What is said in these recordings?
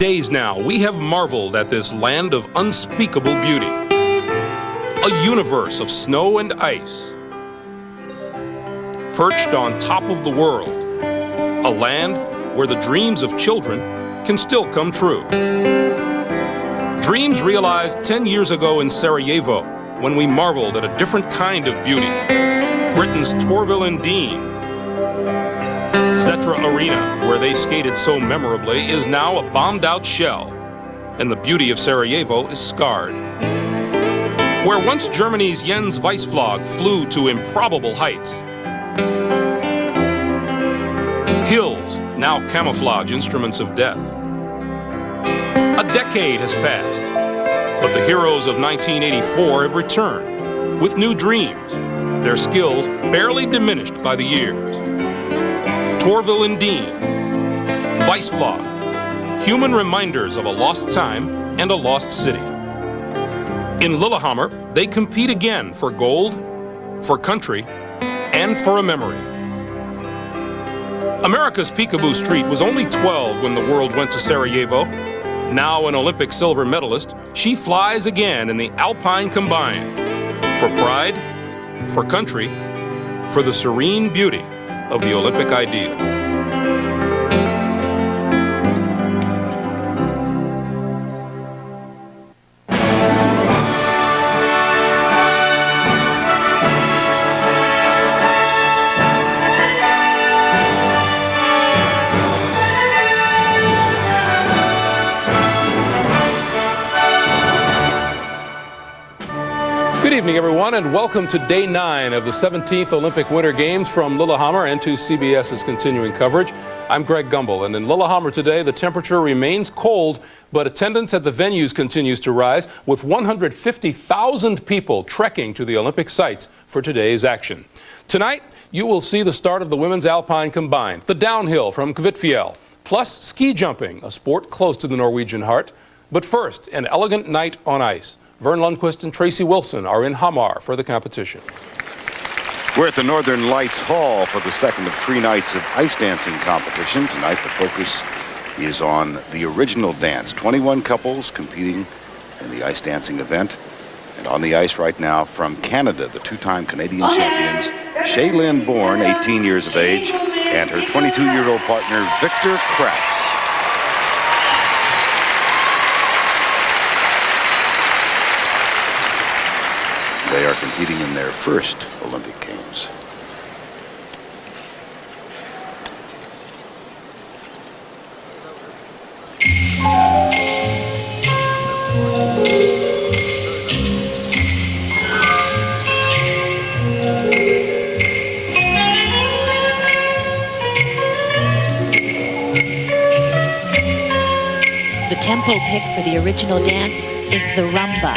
Days now, we have marveled at this land of unspeakable beauty. A universe of snow and ice. Perched on top of the world. A land where the dreams of children can still come true. Dreams realized 10 years ago in Sarajevo, when we marveled at a different kind of beauty. Britain's Torvill and Dean. Zetra Arena, where they skated so memorably, is now a bombed-out shell, and the beauty of Sarajevo is scarred. Where once Germany's Jens Weissflog flew to improbable heights. Hills, now camouflage instruments of death. A decade has passed, but the heroes of 1984 have returned with new dreams, their skills barely diminished by the years. Torvill and Dean, Weissflog, human reminders of a lost time and a lost city. In Lillehammer, they compete again for gold, for country, and for a memory. America's Peekaboo Street was only 12 when the world went to Sarajevo. Now an Olympic silver medalist, she flies again in the Alpine Combined. For pride, for country, for the serene beauty of the Olympic ideal. Good evening, everyone, and welcome to Day 9 of the 17th Olympic Winter Games from Lillehammer and to CBS's continuing coverage. I'm Greg Gumbel, and in Lillehammer today, the temperature remains cold, but attendance at the venues continues to rise, with 150,000 people trekking to the Olympic sites for today's action. Tonight, you will see the start of the women's Alpine Combined, the downhill from Kvitfjell, plus ski jumping, a sport close to the Norwegian heart. But first, an elegant night on ice. Verne Lundquist and Tracy Wilson are in Hamar for the competition. We're at the Northern Lights Hall for the second of 3 nights of ice dancing competition. Tonight the focus is on the original dance. 21 couples competing in the ice dancing event. And on the ice right now from Canada, the 2-time Canadian champions, Shae Bourne, 18 years of age, and her 22-year-old partner, Victor Kraatz. They are competing in their first Olympic Games. The tempo picked for the original dance is the rumba.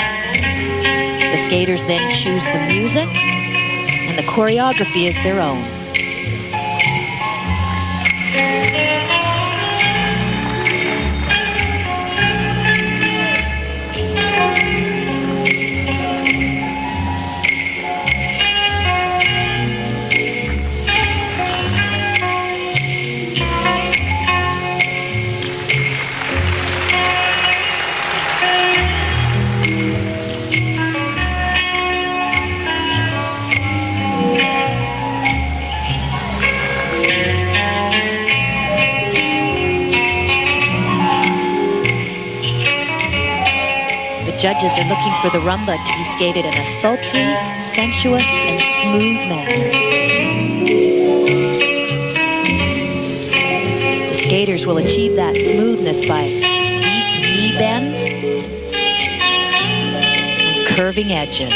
The skaters then choose the music, and the choreography is their own. Judges are looking for the rumba to be skated in a sultry, sensuous, and smooth manner. The skaters will achieve that smoothness by deep knee bends and curving edges.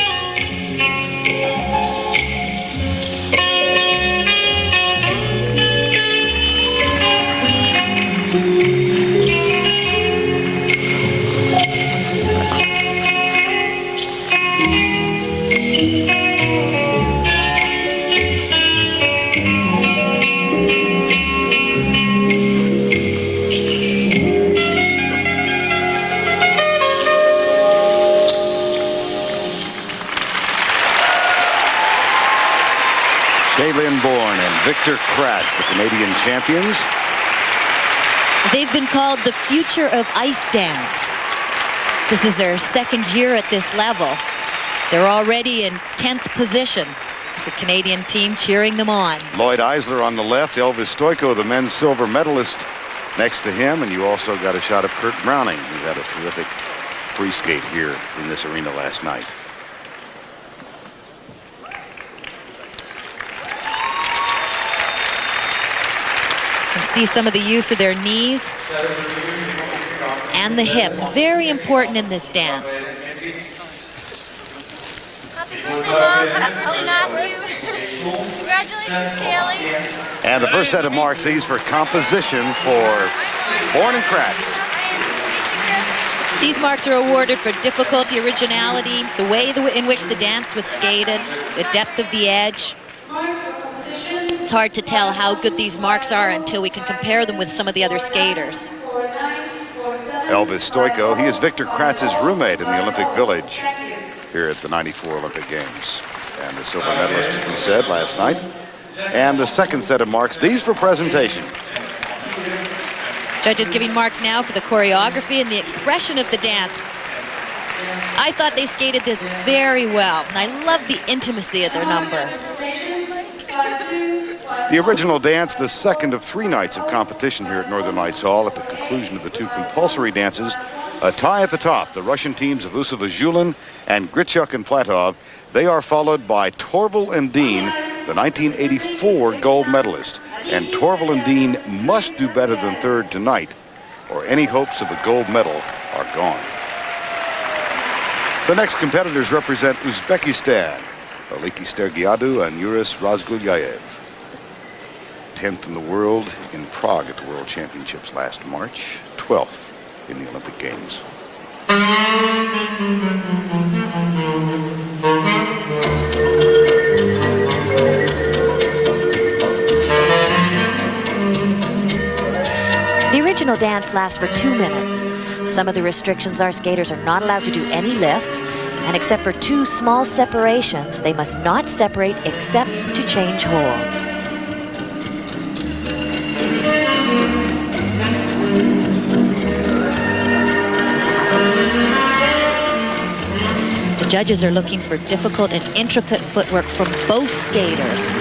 Shae Bourne and Victor Kraatz, the Canadian champions. They've been called the future of ice dance. This is their second year at this level. They're already in 10th position. There's a Canadian team cheering them on. Lloyd Eisler on the left, Elvis Stojko, the men's silver medalist, next to him, and you also got a shot of Kurt Browning, who had a terrific free skate here in this arena last night. You can see some of the use of their knees and the hips. Very important in this dance. Happy birthday, Mom. Happy birthday, Matthew. Congratulations, Kaylee. And the first set of marks, these for composition for Bourne and Kraatz. These marks are awarded for difficulty, originality, the way in which the dance was skated, the depth of the edge. It's hard to tell how good these marks are until we can compare them with some of the other skaters. Elvis Stojko, he is Victor Kratz's roommate in the Olympic Village here at the '94 Olympic Games. And the silver medalist, as we said last night. And the second set of marks, these for presentation. Judges giving marks now for the choreography and the expression of the dance. I thought they skated this very well, and I love the intimacy of their number. The original dance, the second of 3 nights of competition here at Northern Lights Hall. At the conclusion of the 2 compulsory dances, a tie at the top. The Russian teams of Usova, Zhulin, and Grishuk and Platov. They are followed by Torvill and Dean, the 1984 gold medalist. And Torvill and Dean must do better than third tonight, or any hopes of a gold medal are gone. The next competitors represent Uzbekistan, Aliki Stergiadu and Juris Razgulajevs. 10th in the world in Prague at the World Championships last March, 12th in the Olympic Games. The original dance lasts for 2 minutes. Some of the restrictions are skaters are not allowed to do any lifts, and except for 2 small separations, they must not separate except to change hold. The judges are looking for difficult and intricate footwork from both skaters.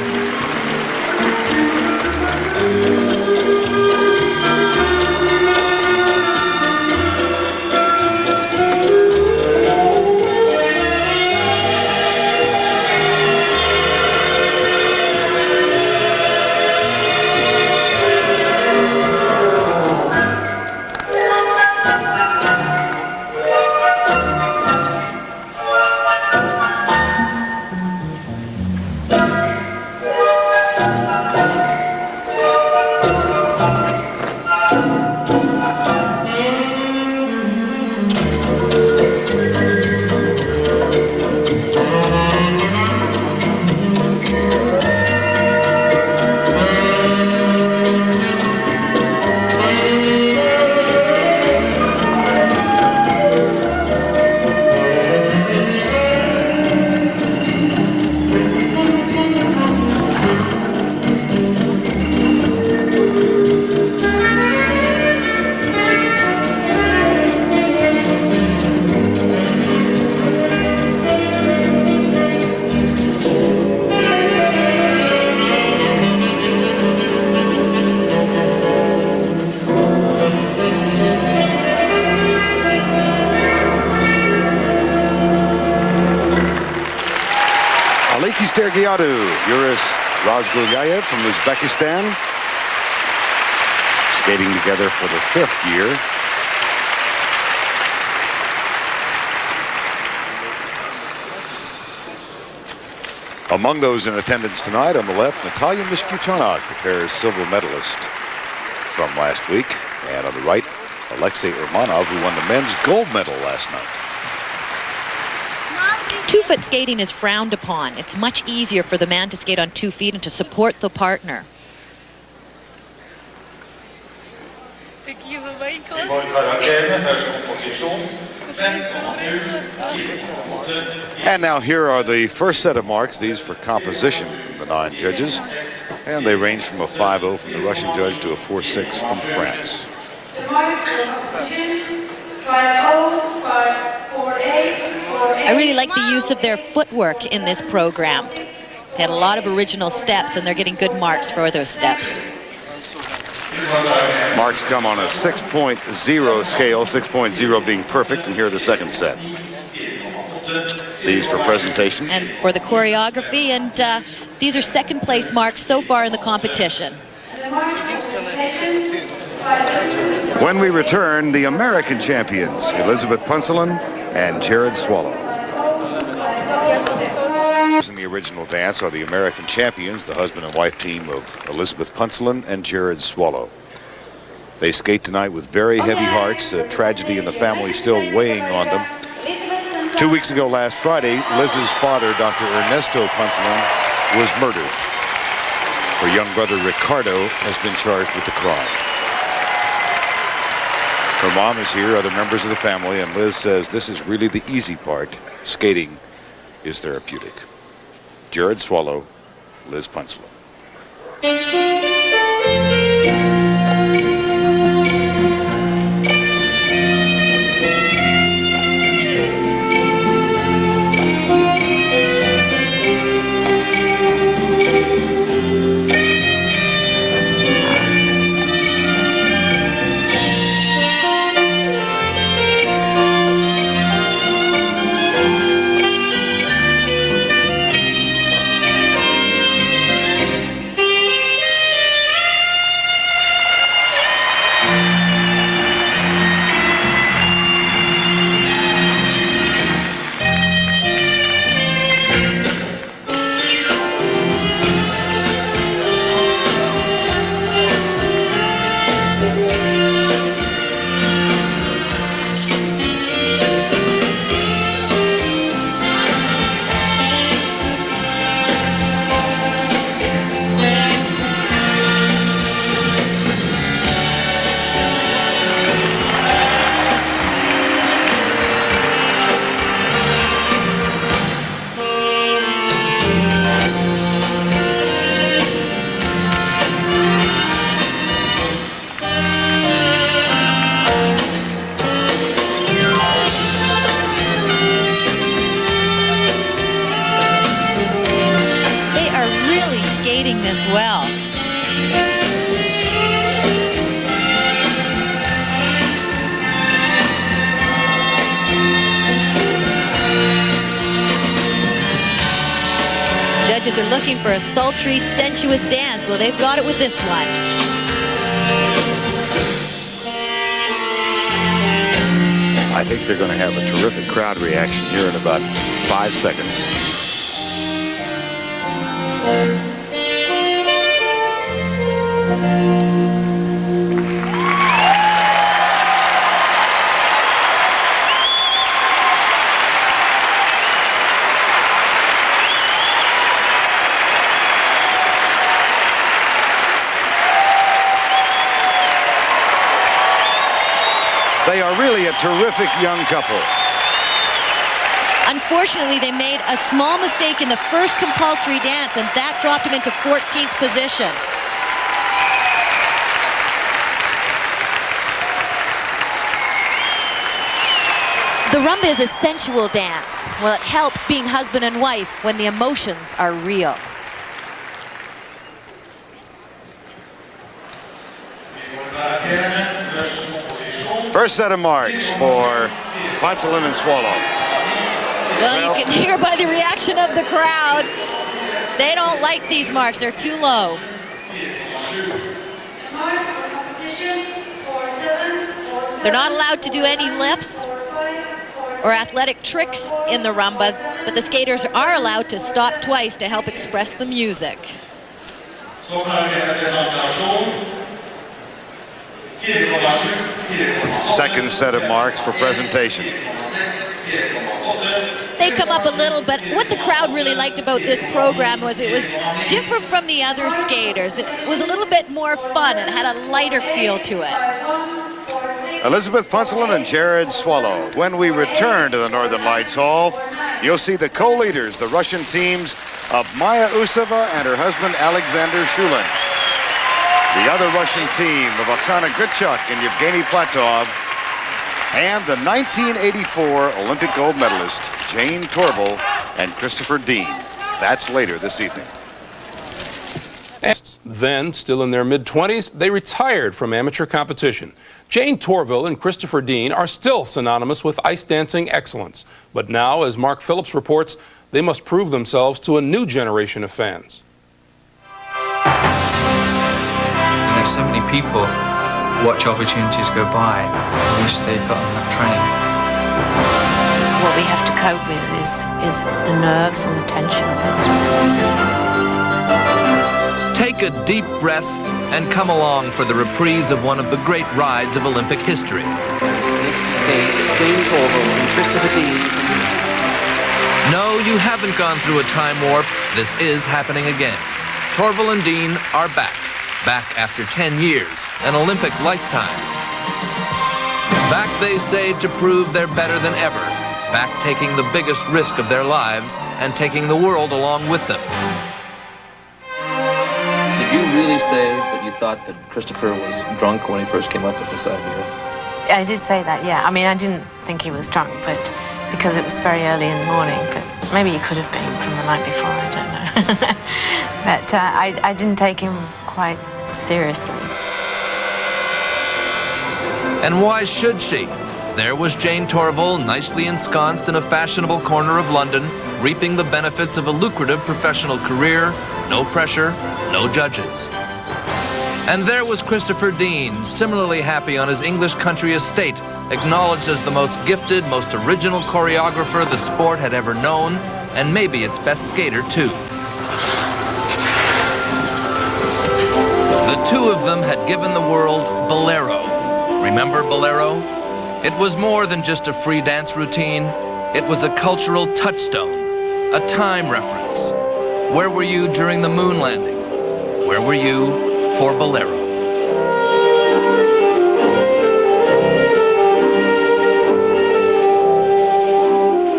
Stergiadu, Juris Razgulajevs from Uzbekistan, skating together for the 5th year. Among those in attendance tonight, on the left, Natalia Mishkutanov, the pair's silver medalist from last week. And on the right, Alexei Urmanov, who won the men's gold medal last night. 2-foot skating is frowned upon. It's much easier for the man to skate on 2 feet and to support the partner. And now here are the first set of marks, these for composition from the 9 judges. And they range from a 5-0 from the Russian judge to a 4-6 from France. I really like the use of their footwork in this program. They had a lot of original steps, and they're getting good marks for those steps. Marks come on a 6.0 scale, 6.0 being perfect, and here are the second set. These for presentation. And for the choreography, and these are second place marks so far in the competition. When we return, the American champions, Elizabeth Punsalan and Jerod Swallow. In the original dance are the American champions, the husband and wife team of Elizabeth Punsalan and Jerod Swallow. They skate tonight with very heavy hearts, a tragedy in the family still weighing on them. 2 weeks ago last Friday, Liz's father, Dr. Ernesto Punsalan, was murdered. Her young brother Ricardo has been charged with the crime. Her mom is here, other members of the family, and Liz says this is really the easy part. Skating is therapeutic. Jerod Swallow, Liz Punsalan. Are looking for a sultry, sensuous dance. Well, they've got it with this one. I think they're going to have a terrific crowd reaction here in about 5 seconds. They are really a terrific young couple. Unfortunately, they made a small mistake in the first compulsory dance, and that dropped them into 14th position. The rumba is a sensual dance. Well, it helps being husband and wife when the emotions are real. First set of marks for Punsalan and Swallow. Well, you can hear by the reaction of the crowd. They don't like these marks. They're too low. They're not allowed to do any lifts or athletic tricks in the rumba, but the skaters are allowed to stop twice to help express the music. Second set of marks for presentation. They come up a little, but what the crowd really liked about this program was it was different from the other skaters. It was a little bit more fun. It had a lighter feel to it. Elizabeth Punsalan and Jerod Swallow. When we return to the Northern Lights Hall, you'll see the co-leaders, the Russian teams of Maya Usova and her husband Aleksandr Zhulin. The other Russian team of Oksana Grishuk and Yevgeny Platov, and the 1984 Olympic gold medalist Jayne Torvill and Christopher Dean. That's later this evening. Then, still in their mid-20s, they retired from amateur competition. Jayne Torvill and Christopher Dean are still synonymous with ice dancing excellence. But now, as Mark Phillips reports, they must prove themselves to a new generation of fans. There's so many people watch opportunities go by and wish they'd got on that train. What we have to cope with is the nerves and the tension of it. Take a deep breath and come along for the reprise of one of the great rides of Olympic history. Next to see Jayne Torvill and Christopher Dean. No, you haven't gone through a time warp. This is happening again. Torvill and Dean are back. Back after 10 years, an Olympic lifetime. Back, they say, to prove they're better than ever. Back taking the biggest risk of their lives and taking the world along with them. Did you really say that you thought that Christopher was drunk when he first came up with this idea? I did say that, yeah. I mean, I didn't think he was drunk, but because it was very early in the morning, but maybe he could have been from the night before, I don't know. But I didn't take him quite seriously. And why should she? There was Jayne Torvill, nicely ensconced in a fashionable corner of London, reaping the benefits of a lucrative professional career, no pressure, no judges. And there was Christopher Dean, similarly happy on his English country estate, acknowledged as the most gifted, most original choreographer the sport had ever known, and maybe its best skater too. The two of them had given the world Bolero. Remember Bolero? It was more than just a free dance routine. It was a cultural touchstone, a time reference. Where were you during the moon landing? Where were you for Bolero?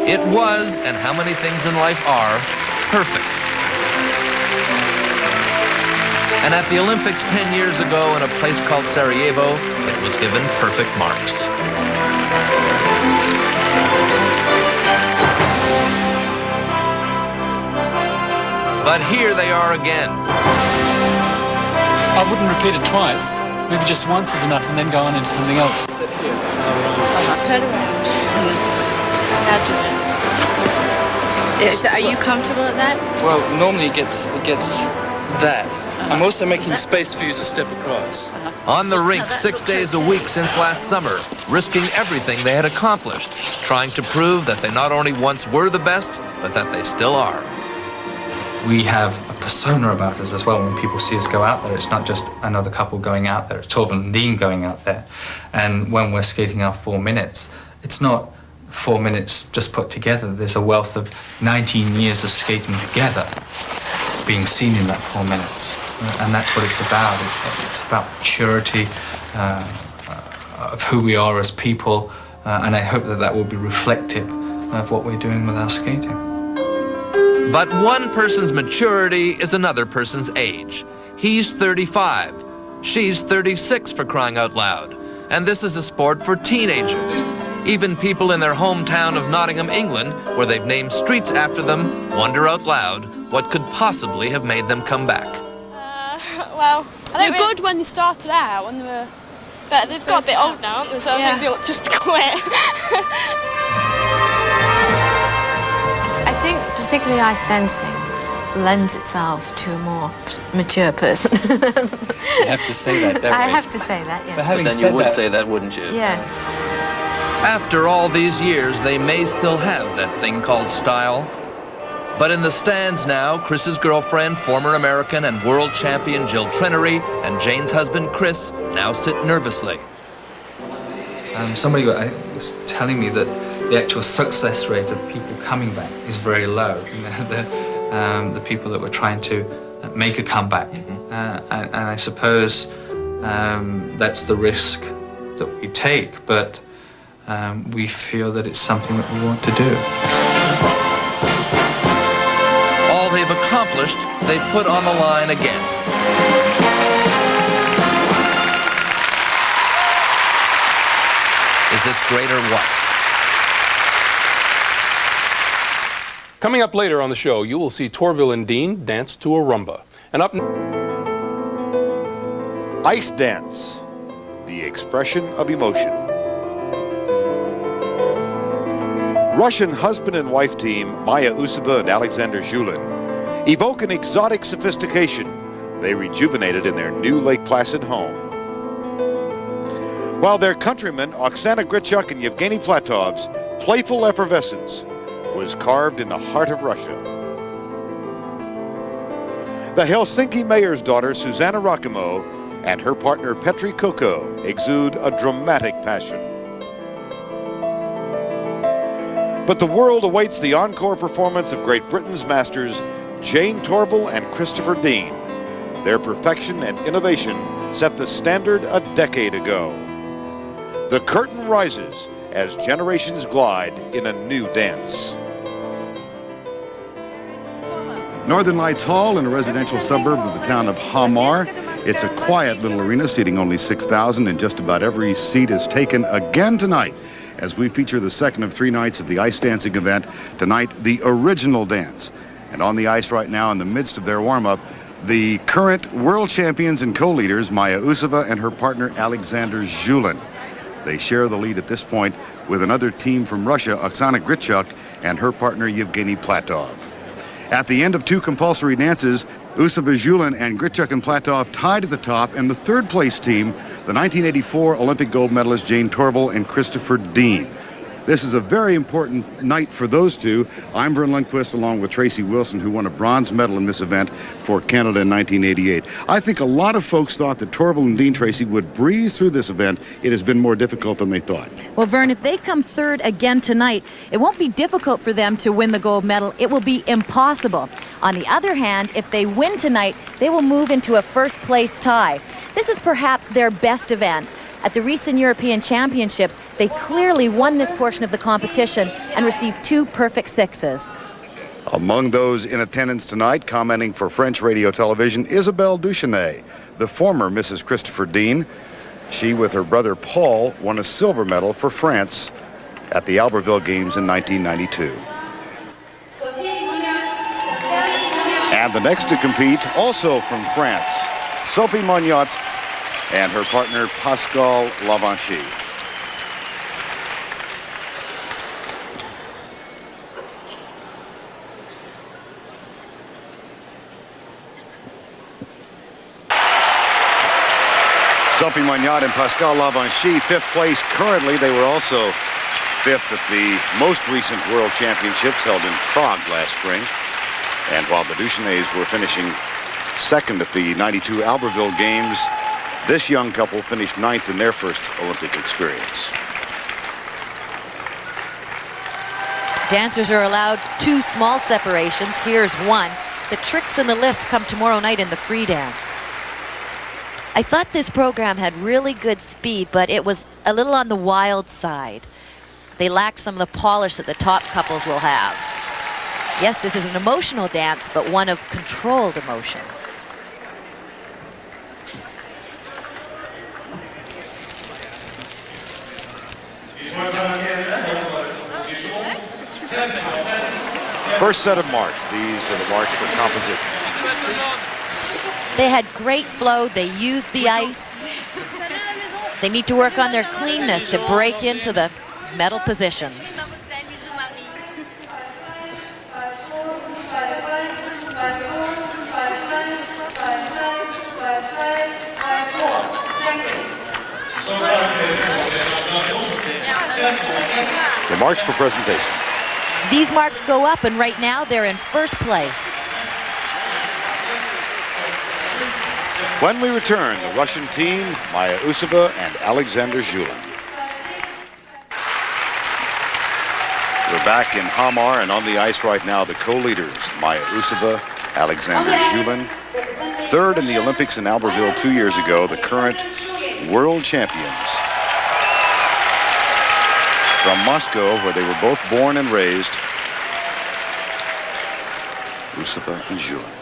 It was, and how many things in life are, perfect. And at the Olympics 10 years ago in a place called Sarajevo, it was given perfect marks. But here they are again. I wouldn't repeat it twice. Maybe just once is enough and then go on into something else. Turn around. Now do it. Are you comfortable at that? Well, normally it gets that. I'm also making space for you to step across. On the rink 6 days a week since last summer, risking everything they had accomplished, trying to prove that they not only once were the best, but that they still are. We have a persona about us as well. When people see us go out there, it's not just another couple going out there, it's Torvill and Dean going out there. And when we're skating our 4 minutes, it's not 4 minutes just put together. There's a wealth of 19 years of skating together being seen in that 4 minutes. And that's what it's about. It's about maturity of who we are as people, and I hope that that will be reflective of what we're doing with our skating. But one person's maturity is another person's age. He's 35. She's 36, for crying out loud. And this is a sport for teenagers. Even people in their hometown of Nottingham, England, where they've named streets after them, wonder out loud what could possibly have made them come back. Well, they're good when they started out, when they were... But they've got a bit old now, aren't they? So I think they'll just quit. I think particularly ice dancing lends itself to a more mature person. You have to say that, don't you? I have to say that, yeah. But then you would say that, wouldn't you? Yes. After all these years, they may still have that thing called style. But in the stands now, Chris's girlfriend, former American and world champion Jill Trenery, and Jayne's husband, Chris, now sit nervously. Somebody was telling me that the actual success rate of people coming back is very low. You know, the people that were trying to make a comeback. And I suppose that's the risk that we take, but we feel that it's something that we want to do. All they've accomplished, they've put on the line again. this great or what? Coming up later on the show, you will see Torvill and Dean dance to a rumba. And up Ice dance, the expression of emotion. Russian husband and wife team Maya Usova and Aleksandr Zhulin evoke an exotic sophistication they rejuvenated in their new Lake Placid home. While their countrymen Oksana Grishuk and Yevgeny Platov's playful effervescence was carved in the heart of Russia. The Helsinki mayor's daughter Susanna Rakimo and her partner Petri Koko exude a dramatic passion. But the world awaits the encore performance of Great Britain's masters Jayne Torvill and Christopher Dean. Their perfection and innovation set the standard a decade ago. The curtain rises as generations glide in a new dance. Northern Lights Hall in a residential suburb of the town of Hamar. It's a quiet little arena seating only 6,000, and just about every seat is taken again tonight as we feature the second of 3 nights of the ice dancing event. Tonight, the original dance. And on the ice right now in the midst of their warm-up, the current world champions and co-leaders Maya Usova and her partner Aleksandr Zhulin. They share the lead at this point with another team from Russia, Oksana Grishuk, and her partner Yevgeny Platov. At the end of 2 compulsory dances, Usova, Zhulin, and Grishuk and Platov tied at the top, and the third place team, the 1984 Olympic gold medalist Jayne Torvill and Christopher Dean. This is a very important night for those two. I'm Verne Lundquist along with Tracy Wilson, who won a bronze medal in this event for Canada in 1988. I think a lot of folks thought that Torvill and Dean, Tracy, would breeze through this event. It has been more difficult than they thought. Well, Verne, if they come third again tonight, it won't be difficult for them to win the gold medal. It will be impossible. On the other hand, if they win tonight, they will move into a first-place tie. This is perhaps their best event. At the recent European Championships, they clearly won this portion of the competition and received 2 perfect 6s. Among those in attendance tonight, commenting for French radio television, Isabelle Duchesnay, the former Mrs. Christopher Dean. She, with her brother Paul, won a silver medal for France at the Albertville Games in 1992. And the next to compete, also from France, Sophie Mongnot and her partner Pascal Lavanchy. Sophie Mongnot and Pascal Lavanchy, 5th place currently. They were also 5th at the most recent World Championships held in Prague last spring. And while the Duchenays were finishing 2nd at the 92 Albertville Games, this young couple finished 9th in their first Olympic experience. Dancers are allowed 2 small separations. Here's one. The tricks and the lifts come tomorrow night in the free dance. I thought this program had really good speed, but it was a little on the wild side. They lacked some of the polish that the top couples will have. Yes, this is an emotional dance, but one of controlled emotions. First set of marks. These are the marks for composition. They had great flow. They used the ice. They need to work on their cleanness to break into the medal positions. The marks for presentation. These marks go up, and right now they're in first place. When we return, the Russian team, Maya Usova and Aleksandr Zhulin. We're back in Hamar, and on the ice right now, the co-leaders, Maya Usova, Aleksandr Zhulin. 3rd in the Olympics in Albertville 2 years ago, the current world champions. From Moscow, where they were both born and raised, Usova and Zhulin.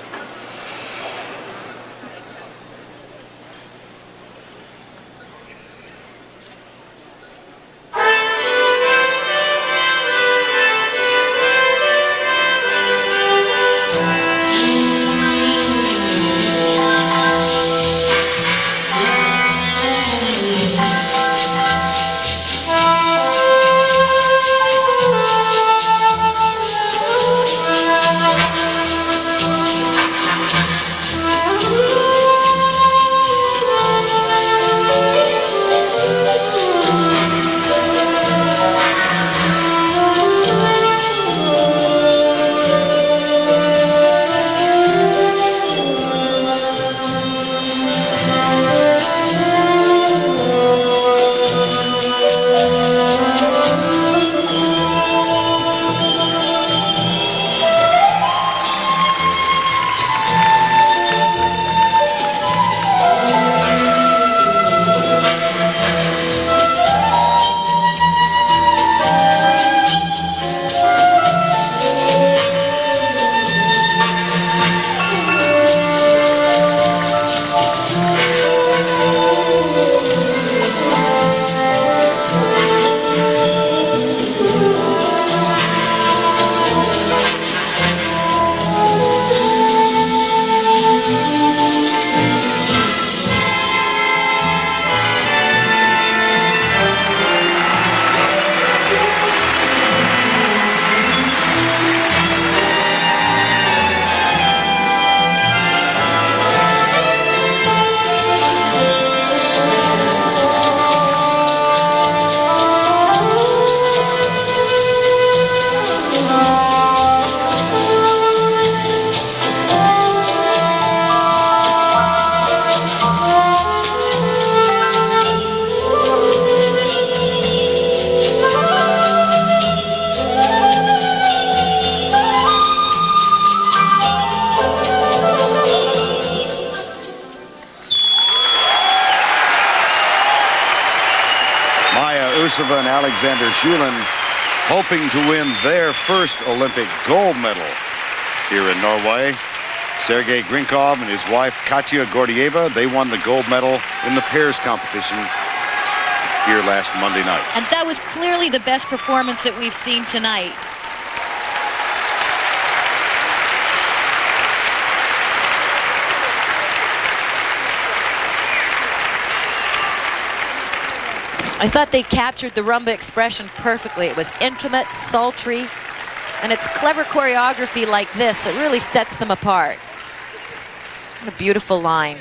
Usova and Aleksandr Zhulin hoping to win their first Olympic gold medal here in Norway. Sergei Grinkov and his wife Katya Gordieva, they won the gold medal in the pairs competition here last Monday night. And that was clearly the best performance that we've seen tonight. I thought they captured the rumba expression perfectly. It was intimate, sultry, and it's clever choreography like this that really sets them apart. What a beautiful line.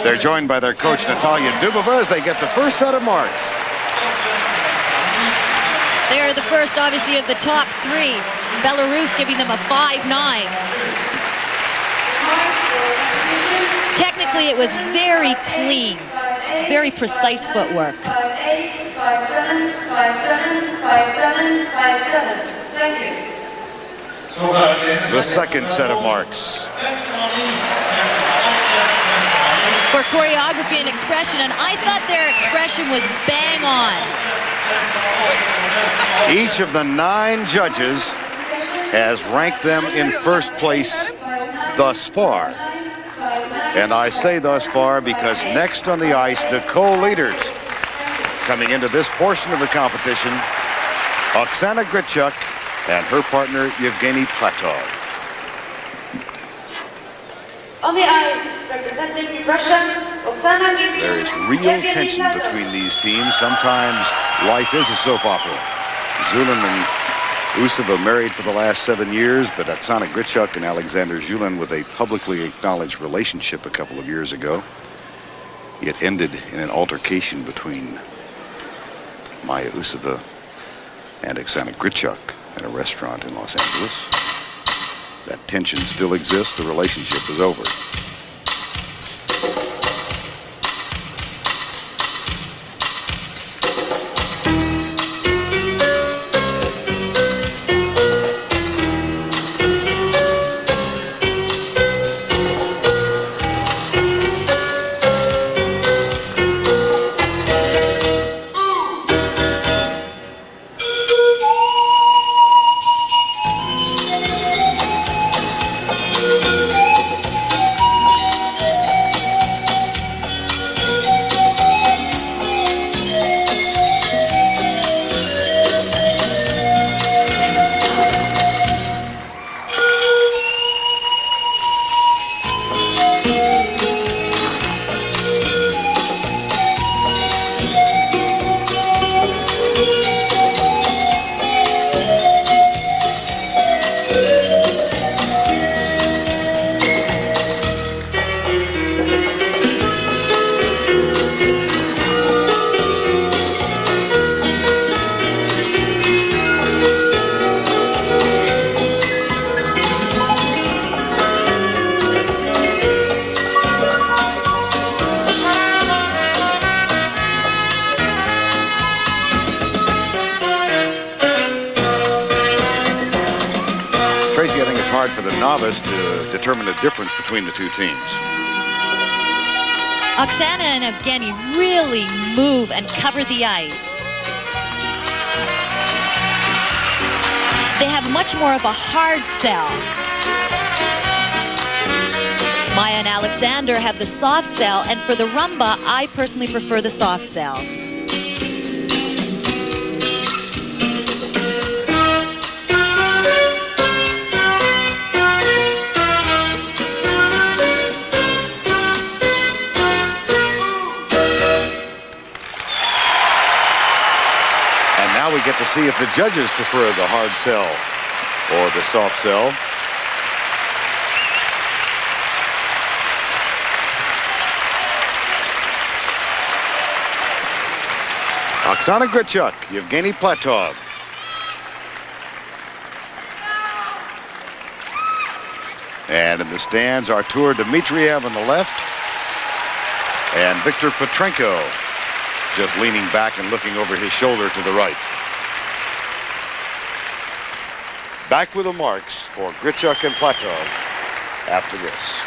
They're joined by their coach Natalia Dubova as they get the first set of marks. They're the first, obviously, of the top three. Belarus giving them a 5-9. Technically, it was very clean, very precise footwork. 5-8, 5-7, 5-7, 5-7, 5-7. Thank you. The second set of marks. For choreography and expression, and I thought their expression was bang on. Each of the 9 judges has ranked them in first place thus far. And I say thus far because next on the ice, the co-leaders coming into this portion of the competition, Oksana Grishuk and her partner, Yevgeny Platov. On the ice, representing Russia, Oksana Grishuk. There is real tension between these teams. Sometimes life is a soap opera. Zhulin and Usova married for the last 7 years, but Oksana Grishuk and Aleksandr Zhulin with a publicly acknowledged relationship a couple of years ago. It ended in an altercation between Maya Usova and Oksana Grishuk at a restaurant in Los Angeles. That tension still exists. The relationship is over. Tracy, I think it's hard for the novice to determine the difference between the two teams. Oksana and Evgeny really move and cover the ice. They have much more of a hard sell. Maya and Aleksandr have the soft sell, and for the rumba, I personally prefer the soft sell. Now we get to see if the judges prefer the hard sell or the soft sell. Oksana Grishuk, Yevgeny Platov. And in the stands, Artur Dmitriev on the left and Viktor Petrenko just leaning back and looking over his shoulder to the right. Back with the marks for Grishuk and Platov after this.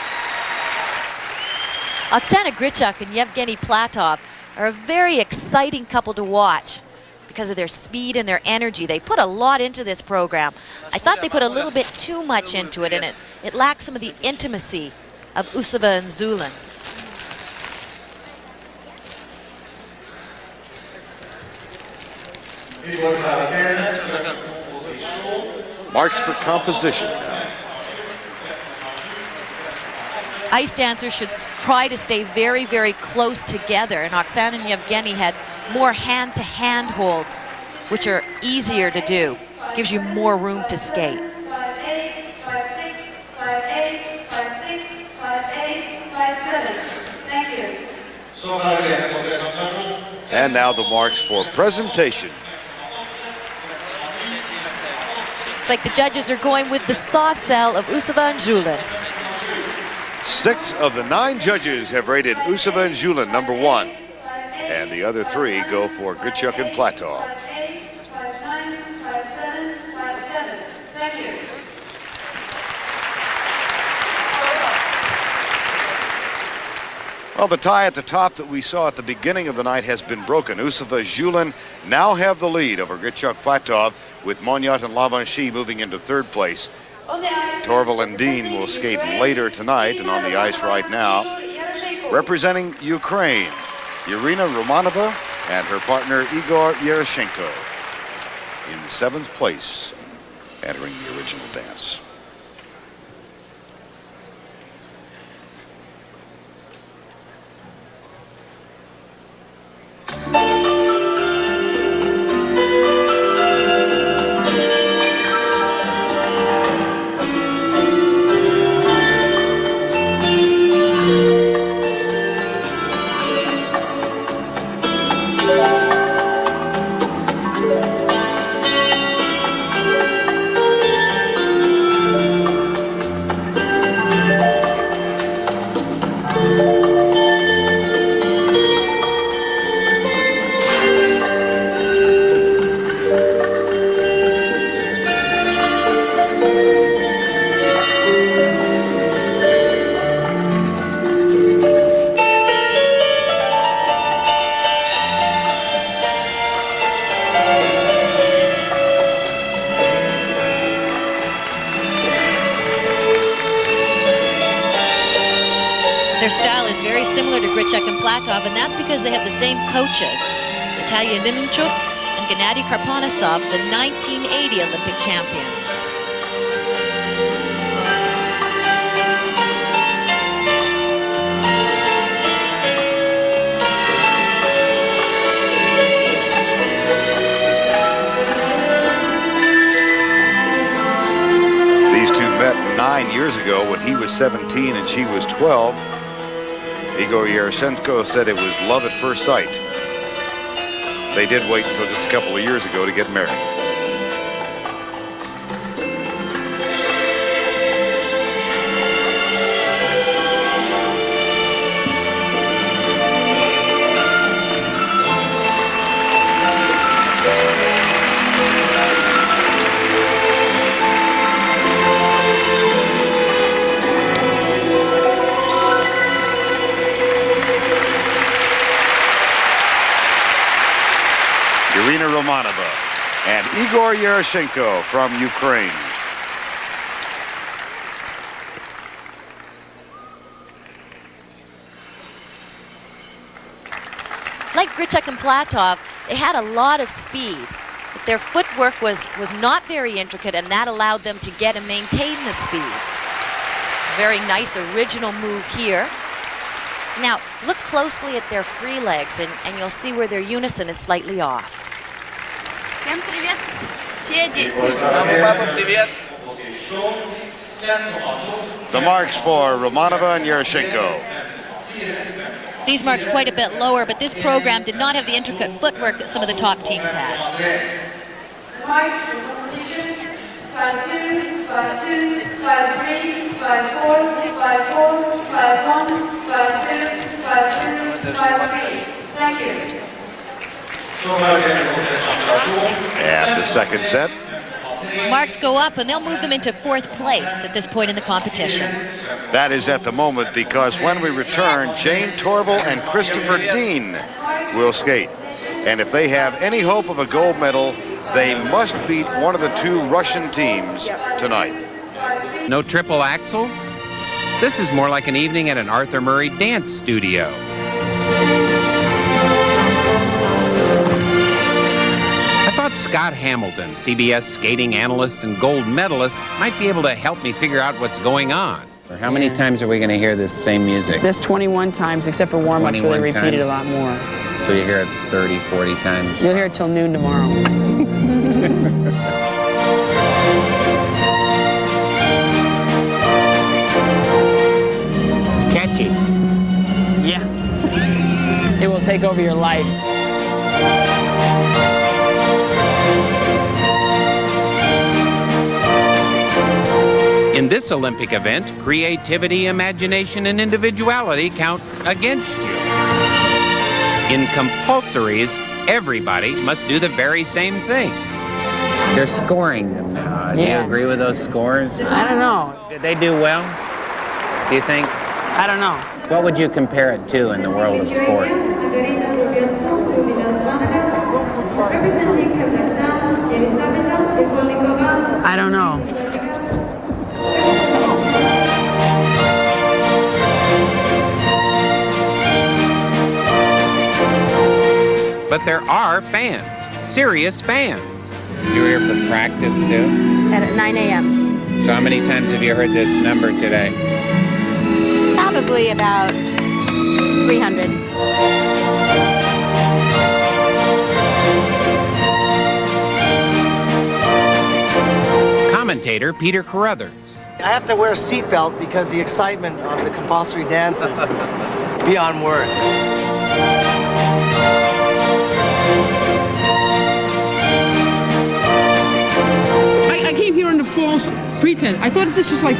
Oksana Grishuk and Yevgeny Platov are a very exciting couple to watch because of their speed and their energy. They put a lot into this program. I thought they put a little bit too much into it, and it lacks some of the intimacy of Usova and Zhulin. Marks for composition. Ice dancers should try to stay very, very close together, and Oksana and Yevgeny had more hand-to-hand holds, which are easier to do. Gives you more room to skate. 5-8, 5-6, 5-8, 5-6, 5-8, 5-7. Thank you. And now the marks for presentation. It's like the judges are going with the soft sell of Usova and Zhulin. 6 of the 9 judges have rated Usova and Zhulin #1, and the other 3 go for Grishuk and Platov. 5-8, 5-9, 5-7, 5-7. Thank you. Well, the tie at the top that we saw at the beginning of the night has been broken. Usova and Zhulin now have the lead over Grishuk Platov, with Monyat and Lavanshi moving into 3rd place. Torvill and Dean will skate later tonight, and on the ice right now, representing Ukraine, Irina Romanova and her partner Igor Yeroshenko in 7th place, entering the original dance. And that's because they have the same coaches, Natalia Nimenchuk and Gennady Karponosov, the 1980 Olympic champions. These two met 9 years ago when he was 17 and she was 12. Igor Yeroshenko said it was love at first sight. They did wait until just a couple of years ago to get married. Romanova and Igor Yeroshenko from Ukraine. Like Grishuk and Platov, they had a lot of speed, but their footwork was not very intricate, and that allowed them to get and maintain the speed. Very nice original move here. Now, look closely at their free legs, and you'll see where their unison is slightly off. Всем привет. Те действия. Папа, привет. The marks for Romanova and Yeroshenko. These marks quite a bit lower, but this program did not have the intricate footwork that some of the top teams had. Marks for composition: 5-2, 5-2, 5-3, 5-4, 5-4, 5-1, 5-2, 5-2, 5-3. Thank you. And the second set. marks go up, and they'll move them into 4th place at this point in the competition. That is at the moment, because when we return, Jayne Torvill and Christopher Dean will skate. And if they have any hope of a gold medal, they must beat one of the 2 Russian teams tonight. No triple axels? This is more like an evening at an Arthur Murray dance studio. I thought Scott Hamilton, CBS skating analyst and gold medalist, might be able to help me figure out what's going on. How many times are we going to hear this same music? This 21 times, except for warm-ups where they repeat it a lot more. So you hear it 30, 40 times? You'll hear it till noon tomorrow. It's catchy. Yeah. It will take over your life. In this Olympic event, creativity, imagination, and individuality count against you. In compulsories, everybody must do the very same thing. They're scoring them now. Do you agree with those scores? I don't know. Did they do well, do you think? I don't know. What would you compare it to in the world of sport? I don't know. But there are fans, serious fans. You were here for practice too? At 9 a.m. So how many times have you heard this number today? Probably about 300. Commentator Peter Carruthers. I have to wear a seatbelt because the excitement of the compulsory dances is beyond words. I came here under false pretense. I thought this was like,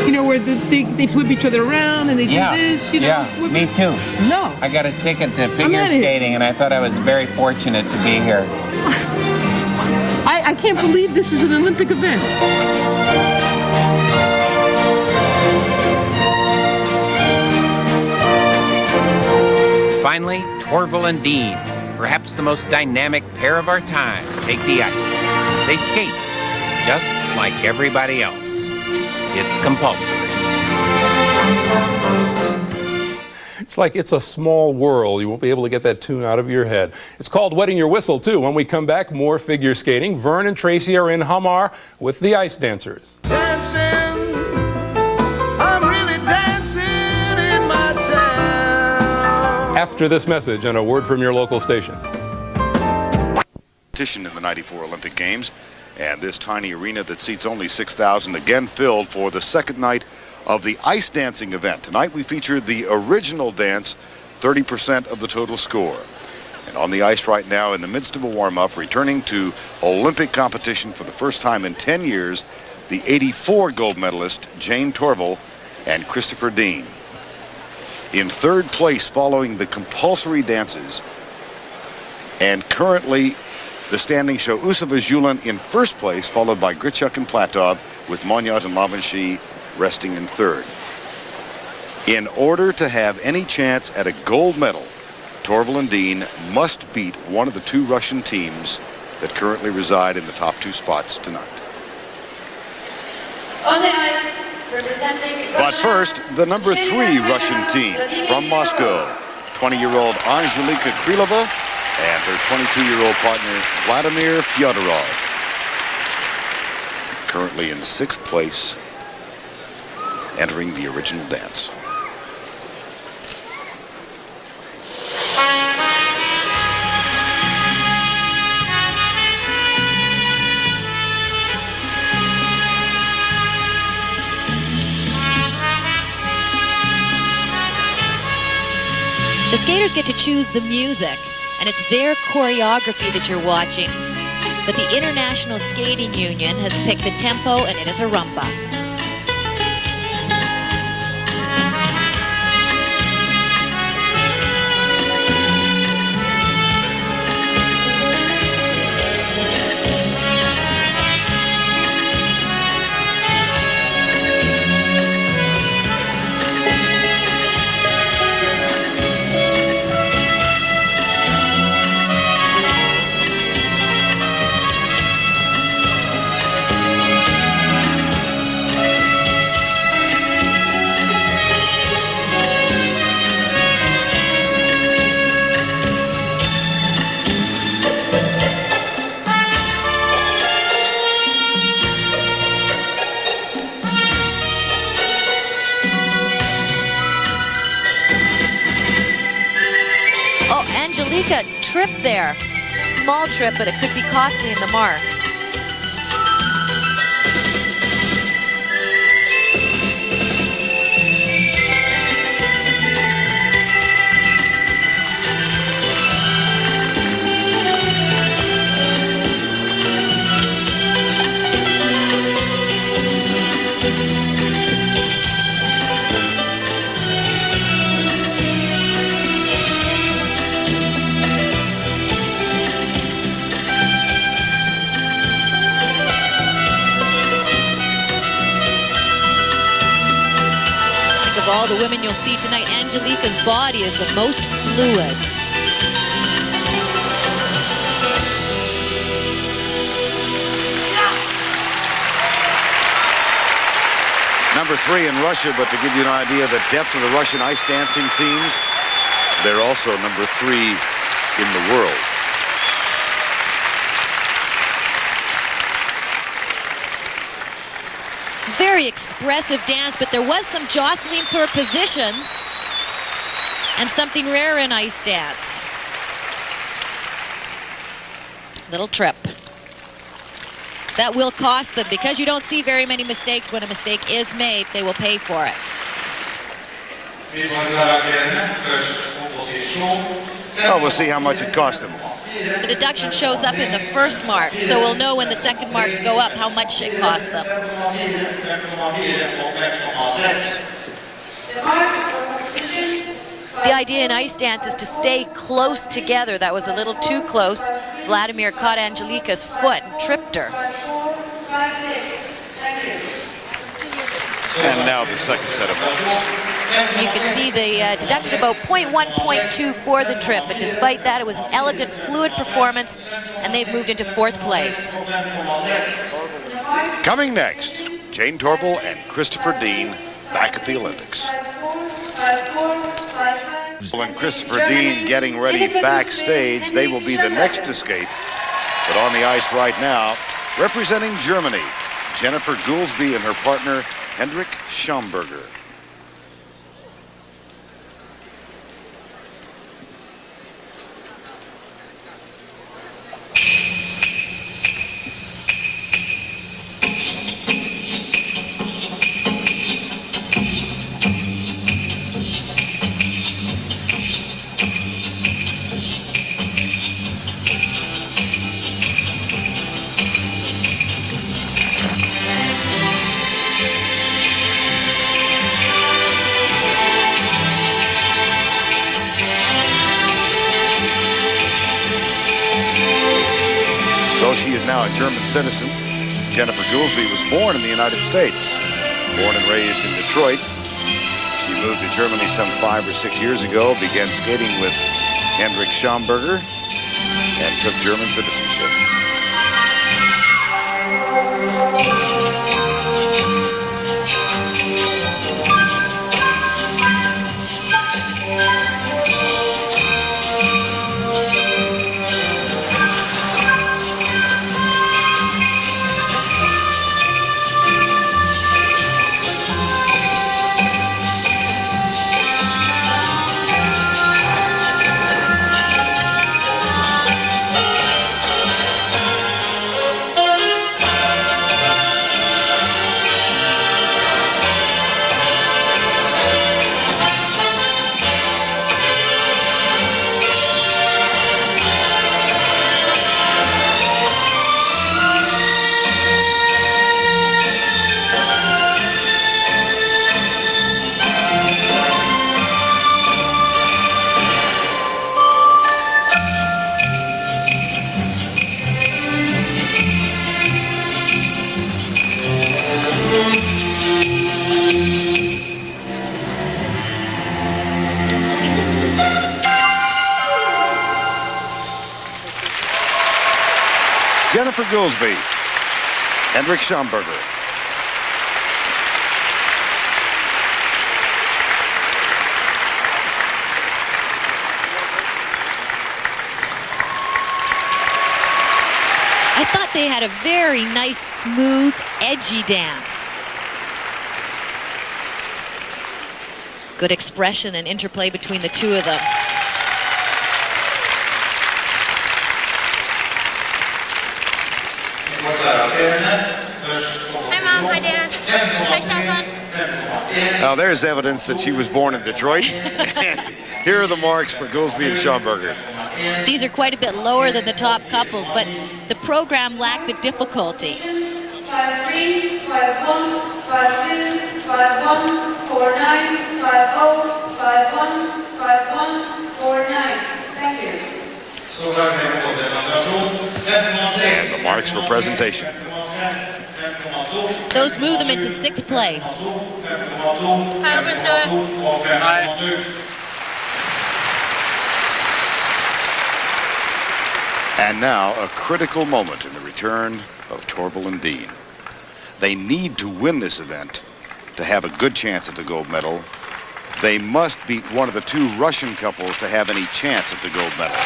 you know, where they flip each other around and they do this, you know. Yeah, me too. No. I got a ticket to figure skating and I thought I was very fortunate to be here. I can't believe this is an Olympic event. Finally, Torvill and Dean, perhaps the most dynamic pair of our time, take the ice. They skate, just like everybody else. It's compulsory. It's like It's a Small World. You won't be able to get that tune out of your head. It's called Wetting Your Whistle, too. When we come back, more figure skating. Verne and Tracy are in Hamar with the ice dancers. Dancing, I'm really dancing in my town. After this message and a word from your local station. In the 94 Olympic Games, and this tiny arena that seats only 6,000 again filled for the second night of the ice dancing event. Tonight we featured the original dance, 30% of the total score. And on the ice right now, in the midst of a warm-up, returning to Olympic competition for the first time in 10 years, the 84 gold medalist Jayne Torvill and Christopher Dean. In 3rd place following the compulsory dances, and currently the standings show Usova Zhulin in 1st place, followed by Grishuk and Platov, with Monyot and Lavanshi resting in 3rd. In order to have any chance at a gold medal, Torvill and Dean must beat one of the 2 Russian teams that currently reside in the top 2 spots tonight. On the ice, representing But first, the number 3 Russian team from Moscow, 20-year-old Angelika Krylova and her 22-year-old partner, Vladimir Fyodorov. Currently in 6th place, entering the original dance. The skaters get to choose the music, and it's their choreography that you're watching. But the International Skating Union has picked the tempo, and it is a rumba. Angelika tripped there. Small trip, but it could be costly in the marks. Of all the women you'll see tonight, Angelika's body is the most fluid. Number 3 in Russia, but to give you an idea of the depth of the Russian ice dancing teams, they're also number 3 in the world. Very expressive dance, but there was some jostling for positions and something rare in ice dance. Little trip. That will cost them because you don't see very many mistakes. When a mistake is made, they will pay for it. Well, we'll see how much it cost them. The deduction shows up in the first mark, so we'll know when the second marks go up how much it cost them. The idea in ice dance is to stay close together. That was a little too close. Vladimir caught Angelika's foot and tripped her. And now the second set of marks. You can see they deducted about 0.1, 0.2 for the trip, but despite that, it was an elegant, fluid performance, and they've moved into 4th place. Coming next, Jayne Torvill and Christopher Dean back at the Olympics. And Christopher Dean getting ready backstage. They will be the next to skate, but on the ice right now, representing Germany, Jennifer Goolsby and her partner, Hendrik Schomburger. She is now a German citizen. Jennifer Goolsby was born in the United States. Born and raised in Detroit. She moved to Germany some 5 or 6 years ago, began skating with Hendrik Schomburger, and took German citizenship. Jennifer Goolsby, Hendrik Schomburger. I thought they had a very nice, smooth, edgy dance. Good expression and interplay between the two of them. Hi, Mom. Hi, Dad. Hi, Stefan. Now there's evidence that she was born in Detroit. Here are the marks for Goolsby and Schomburger. These are quite a bit lower than the top couples, but the program lacked the difficulty. 5-3, 5-1, 5-2, 5-1, 4-9, 5-0, 5-1, 5-1, 4-9. Thank you. And the marks for presentation. Those move them into sixth place. Hi, Oberstdorf. Hi. And now a critical moment in the return of Torvill and Dean. They need to win this event to have a good chance at the gold medal. They must beat one of the two Russian couples to have any chance at the gold medal.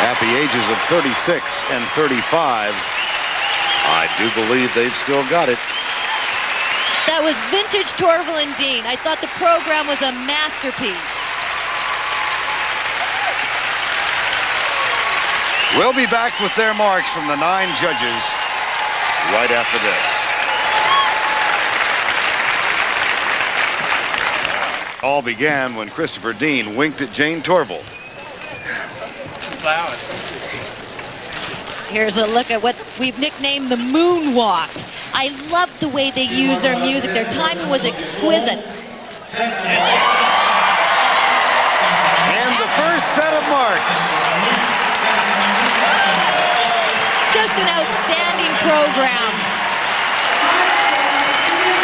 At the ages of 36 and 35, I do believe they've still got it. That was vintage Torvill and Dean. I thought the program was a masterpiece. We'll be back with their marks from the 9 judges right after this. All began when Christopher Dean winked at Jayne Torvill. Here's a look at what we've nicknamed the moonwalk. I love the way they use their music. Their timing was exquisite. And the first set of marks. Just an outstanding program.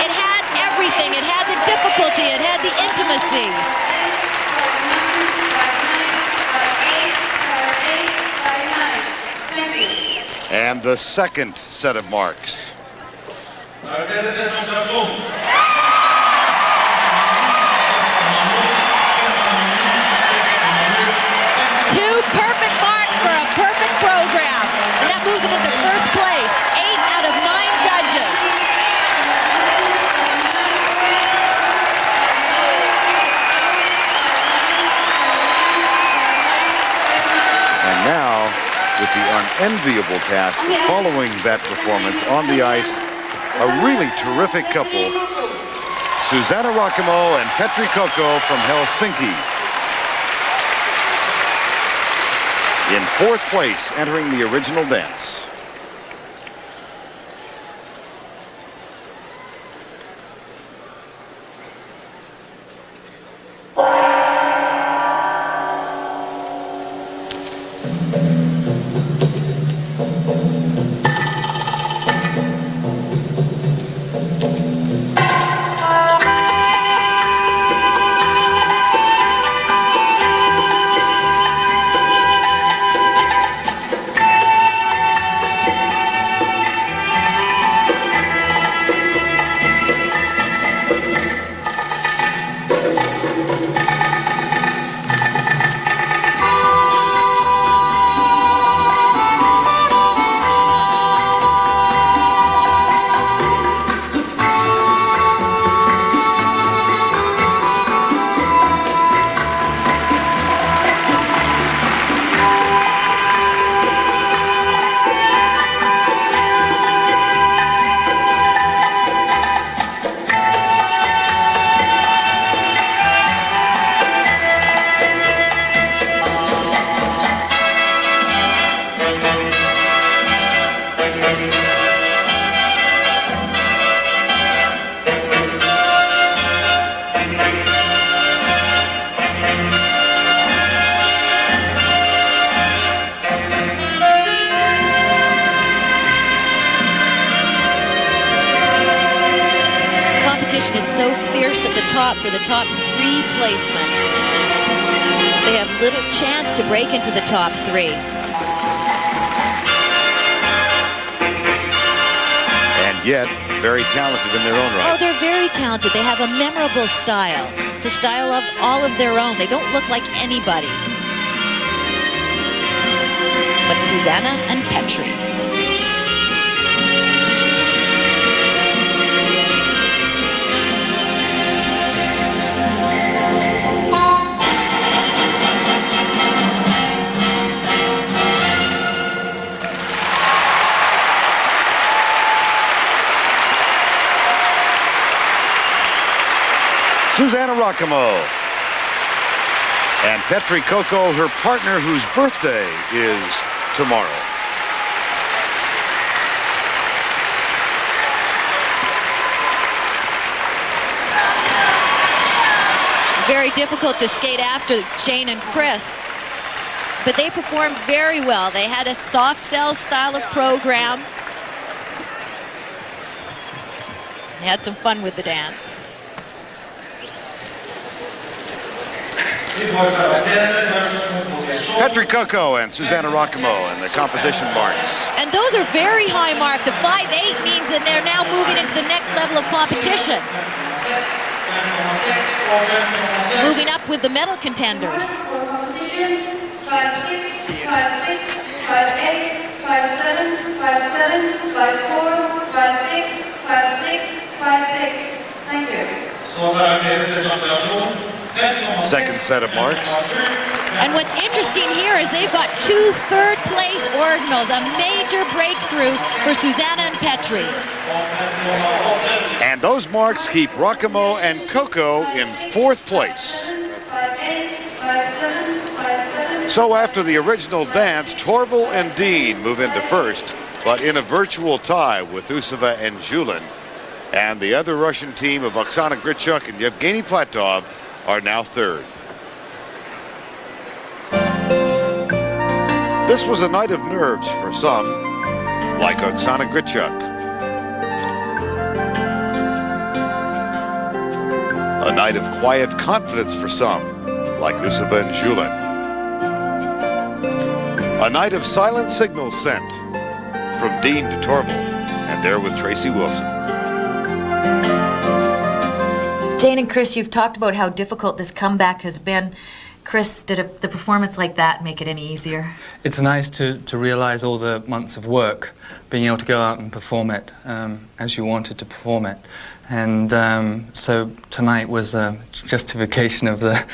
It had everything. It had the difficulty. It had the intimacy. And the second set of marks. Two perfect marks for a perfect program. And that moves him into first place. 8 out of 9 judges. And now, with the unenviable task of following that performance on the ice, a really terrific couple, Susanna Rakamo and Petri Kokko from Helsinki. In fourth place, entering the original dance. For the top 3 placements. They have little chance to break into the top 3. And yet, very talented in their own right. Oh, they're very talented. They have a memorable style. It's a style of all of their own. They don't look like anybody. But Susanna and Petri. Susanna Rakamo and Petri Kokko, her partner, whose birthday is tomorrow. Very difficult to skate after Jayne and Chris, but they performed very well. They had a soft cell style of program. They had some fun with the dance. Petri Kokko and Susanna Rakamo and the composition marks. And those are very high marks. A 5.8 means that they're now moving into the next level of competition. Moving up with the medal contenders. 5.6, 5.6, 5.8, 5.7, 5.7, 5.4, 5.6, 5.6, 5.6. Thank you. Second set of marks. And what's interesting here is they've got 2 third-place ordinals, a major breakthrough for Susanna and Petri. And those marks keep Rakamo and Kokko in 4th place. So after the original dance, Torvill and Dean move into 1st, but in a virtual tie with Usova and Zhulin. And the other Russian team of Oksana Grishuk and Yevgeny Platov are now 3rd. This was a night of nerves for some, like Oksana Grishuk. A night of quiet confidence for some, like Usova and Zhulin. A night of silent signals sent from Dean to Torvill, and they're with Tracy Wilson. Jayne and Chris, you've talked about how difficult this comeback has been. Chris, did the performance like that make it any easier? It's nice to realize all the months of work, being able to go out and perform it as you wanted to perform it. And so tonight was a justification of the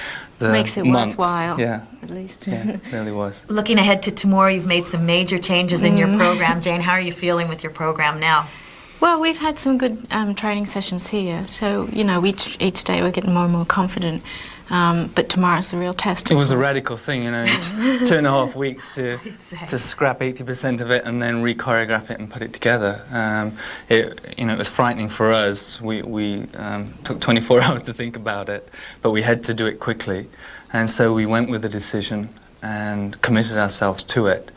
makes it months. worthwhile. Yeah. At least. Yeah, it really was. Looking ahead to tomorrow, you've made some major changes in your program. Jayne, how are you feeling with your program now? Well, we've had some good training sessions here, so, you know, each day we're getting more and more confident. But tomorrow's the real test. It was a radical thing, you know, 2.5 weeks to scrap 80% of it and then re-choreograph it and put it together. It was frightening for us. We took 24 hours to think about it, but we had to do it quickly. And so we went with the decision and committed ourselves to it.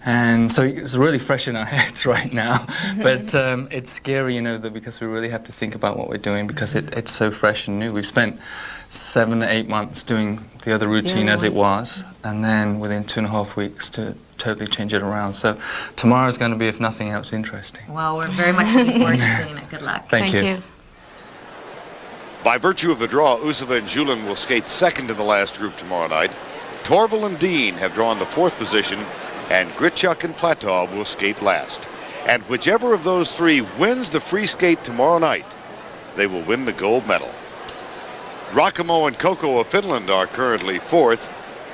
And so it's really fresh in our heads right now, but it's scary, you know, that because we really have to think about what we're doing because it's so fresh and new. We've spent 7 to 8 months doing the other routine as it was, and then within 2.5 weeks to totally change it around. So tomorrow's going to be, if nothing else, interesting. Well, we're very much looking forward to seeing it. Good luck. Thank you. By virtue of the draw, Usova and Zhulin will skate second in the last group tomorrow night. Torvill and Dean have drawn the 4th position, and Grishuk and Platov will skate last. And whichever of those 3 wins the free skate tomorrow night, they will win the gold medal. Rakamo and Koko of Finland are currently 4th.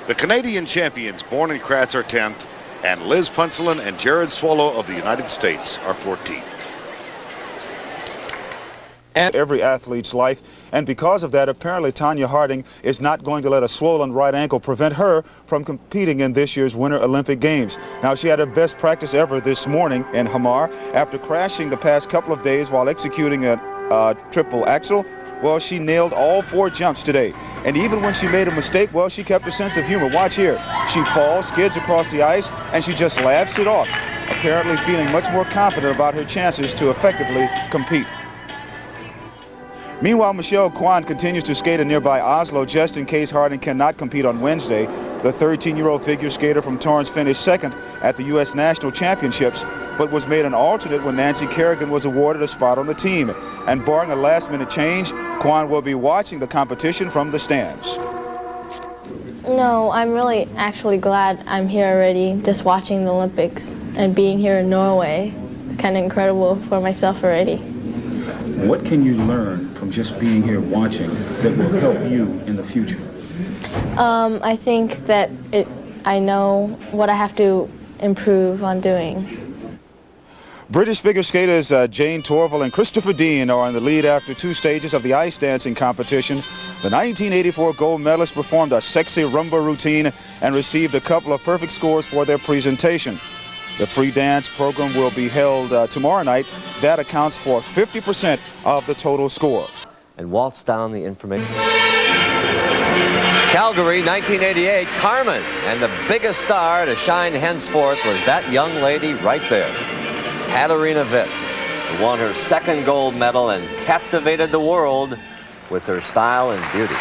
The Canadian champions Bourne and Kraatz are 10th, and Liz Punsalan and Jerod Swallow of the United States are 14th. And every athlete's life, and because of that, apparently Tanya Harding is not going to let a swollen right ankle prevent her from competing in this year's Winter Olympic Games. Now, she had her best practice ever this morning in Hamar after crashing the past couple of days while executing a triple axel. Well, she nailed all 4 jumps today. And even when she made a mistake, well, she kept a sense of humor. Watch here. She falls, skids across the ice, and she just laughs it off, apparently feeling much more confident about her chances to effectively compete. Meanwhile, Michelle Kwan continues to skate in nearby Oslo just in case Harding cannot compete on Wednesday. The 13-year-old figure skater from Torrance finished second at the U.S. National Championships, but was made an alternate when Nancy Kerrigan was awarded a spot on the team. And barring a last-minute change, Kwan will be watching the competition from the stands. No, I'm really actually glad I'm here already, just watching the Olympics and being here in Norway. It's kind of incredible for myself already. What can you learn from just being here watching that will help you in the future? I think that I know what I have to improve on doing. British figure skaters Jayne Torvill and Christopher Dean are in the lead after 2 stages of the ice dancing competition. The 1984 gold medalists performed a sexy rumba routine and received a couple of perfect scores for their presentation. The free dance program will be held tomorrow night. That accounts for 50% of the total score. And waltz down the information. Calgary, 1988, Carmen. And the biggest star to shine henceforth was that young lady right there, Katarina Witt, who won her 2nd gold medal and captivated the world with her style and beauty.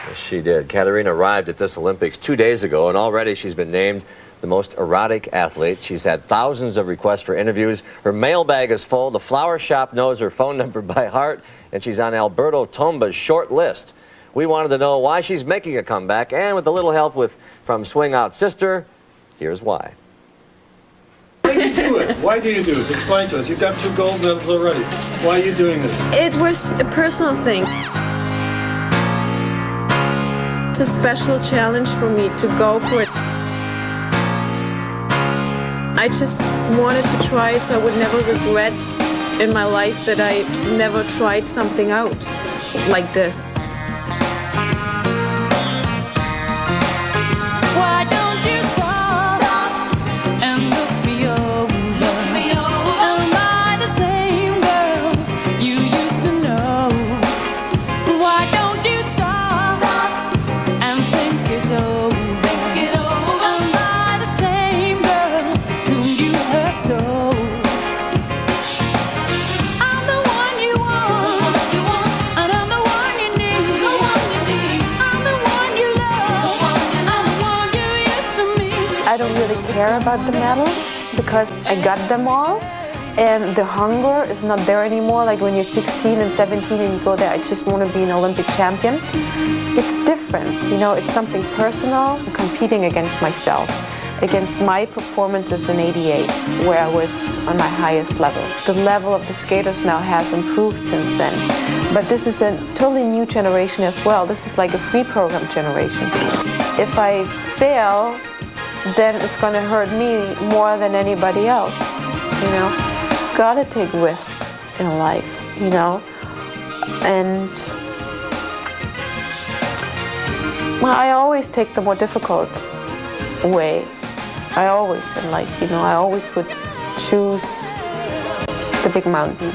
Yes, she did. Katarina arrived at this Olympics 2 days ago, and already she's been named the most erotic athlete. She's had thousands of requests for interviews. Her mailbag is full. The flower shop knows her phone number by heart, and she's on Alberto Tomba's short list. We wanted to know why she's making a comeback, and with a little help from Swing Out Sister, here's why. Why do you do it? Why do you do it? Explain to us. You've got 2 gold medals already. Why are you doing this? It was a personal thing. It's a special challenge for me to go for it. I just wanted to try it so I would never regret in my life that I never tried something out like this. Why don't you stop and look me over? Am I the same girl you used to know? Why don't you stop and think it over? Am I the same girl whom you hurt so? I'm the one you want, and I'm the one you need. I'm the one you love, I'm the one you care about the medals because I got them all. And the hunger is not there anymore, like when you're 16 and 17 and you go there, I just want to be an Olympic champion. It's different, you know, it's something personal, competing against myself, against my performances in '88, where I was on my highest level. The level of the skaters now has improved since then. But this is a totally new generation as well. This is like a free program generation. If I fail, then it's going to hurt me more than anybody else, you know. Gotta take risk in life, you know, and well, I always take the more difficult way. I always, and like, you know, I always would choose the big mountain.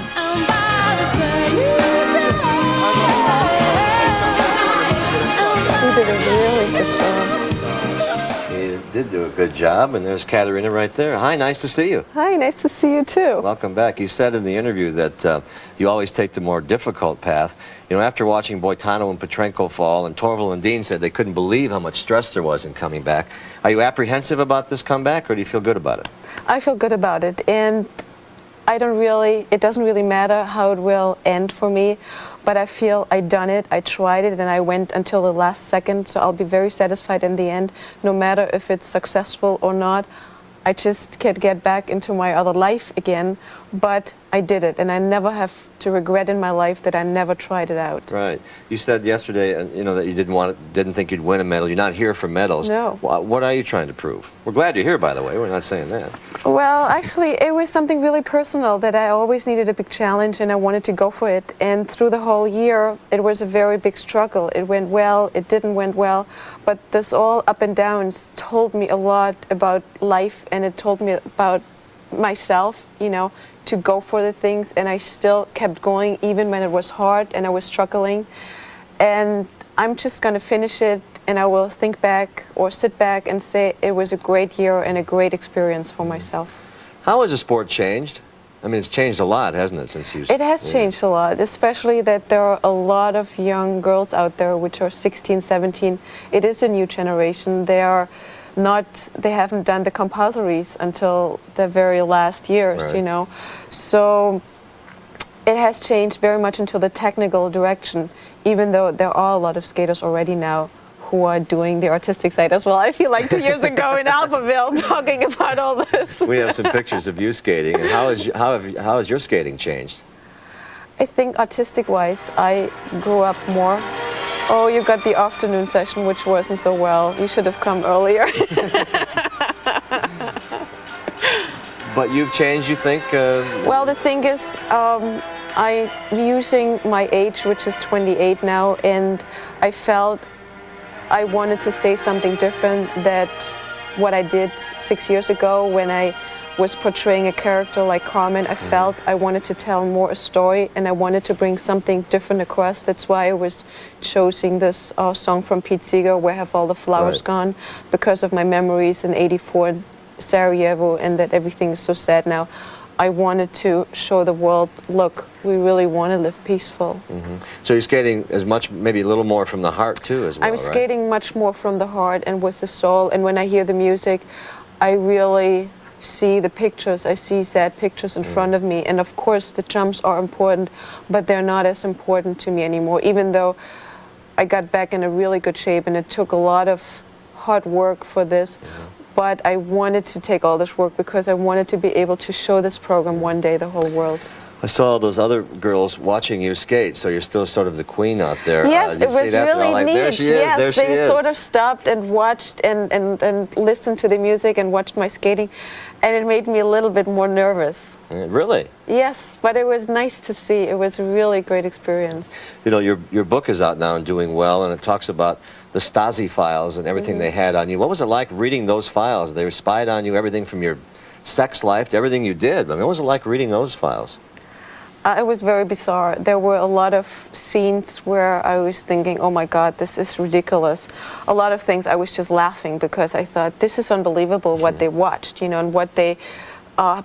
You did a really good job. You did do a good job, and there's Katarina right there. Hi, nice to see you. Hi, nice to see you too. Welcome back. You said in the interview that you always take the more difficult path. You know, after watching Boitano and Petrenko fall, and Torvill and Dean said they couldn't believe how much stress there was in coming back. Are you apprehensive about this comeback, or do you feel good about it? I feel good about it, and it doesn't really matter how it will end for me, but I feel I done it, I tried it, and I went until the last second, so I'll be very satisfied in the end, no matter if it's successful or not. I just can't get back into my other life again, but I did it, and I never have to regret in my life that I never tried it out. Right. You said yesterday, you know, that you didn't think you'd win a medal. You're not here for medals. No. What are you trying to prove? We're glad you're here, by the way. We're not saying that. Well, actually, it was something really personal that I always needed a big challenge, and I wanted to go for it. And through the whole year, it was a very big struggle. It went well, it didn't went well, but this all up and downs told me a lot about life, and it told me about myself, you know, to go for the things, and I still kept going even when it was hard and I was struggling. And I'm just going to finish it, and I will think back or sit back and say it was a great year and a great experience for myself. How has the sport changed? I mean, it's changed a lot, hasn't it, since you... It has changed a lot, especially that there are a lot of young girls out there which are 16, 17. It is a new generation. They haven't done the compulsories until the very last years, right. You know. So it has changed very much into the technical direction, even though there are a lot of skaters already now who are doing the artistic side as well. I feel like 2 years ago in Alphaville talking about all this. We have some pictures of you skating. And how has your skating changed? I think artistic-wise, I grew up more. Oh, you got the afternoon session, which wasn't so well. You should have come earlier. But you've changed, you think? Well, the thing is, I'm using my age, which is 28 now, and I felt I wanted to say something different than what I did 6 years ago when I was portraying a character like Carmen. I felt I wanted to tell more a story, and I wanted to bring something different across. That's why I was choosing this song from Pete Seeger, Where Have All the Flowers Gone, because of my memories in '84 in Sarajevo, and that everything is so sad now. I wanted to show the world, look, we really want to live peaceful. So you're skating as much, maybe a little more from the heart too, as well, I'm skating much more from the heart and with the soul, and when I hear the music, I really see the pictures. I see sad pictures in front of me, and of course the jumps are important, but they're not as important to me anymore, even though I got back in a really good shape, and it took a lot of hard work for this. But I wanted to take all this work because I wanted to be able to show this program one day the whole world. I saw those other girls watching you skate, so you're still sort of the queen out there. Yes, it was really like, neat. There she is, yes, there she they is. sort of stopped and watched and listened to the music and watched my skating, and it made me a little bit more nervous. Really? Yes, but it was nice to see. It was a really great experience. You know, your book is out now and doing well, and it talks about the Stasi files and everything they had on you. What was it like reading those files? They spied on you, everything from your sex life to everything you did. I mean, what was it like reading those files? It was very bizarre. There were a lot of scenes where I was thinking, oh my God, this is ridiculous. A lot of things I was just laughing because I thought, this is unbelievable what they watched, you know, and what they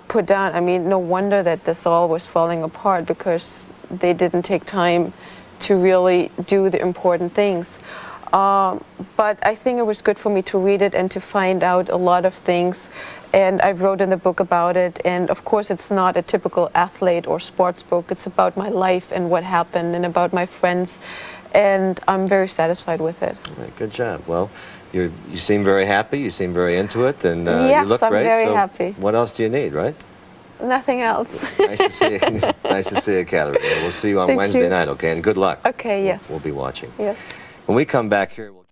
put down. I mean, no wonder that this all was falling apart, because they didn't take time to really do the important things. But I think it was good for me to read it and to find out a lot of things. And I wrote in the book about it. And of course, it's not a typical athlete or sports book. It's about my life and what happened and about my friends. And I'm very satisfied with it. All right, good job. Well, you seem very happy. You seem very into it. And yes, you look I'm great. very so happy. What else do you need, right? Nothing else. Nice to see you. Nice to see you, Catherine. We'll see you on Thank Wednesday you. night, okay? And good luck. Okay, yes. We'll be watching. Yes. When we come back here, we'll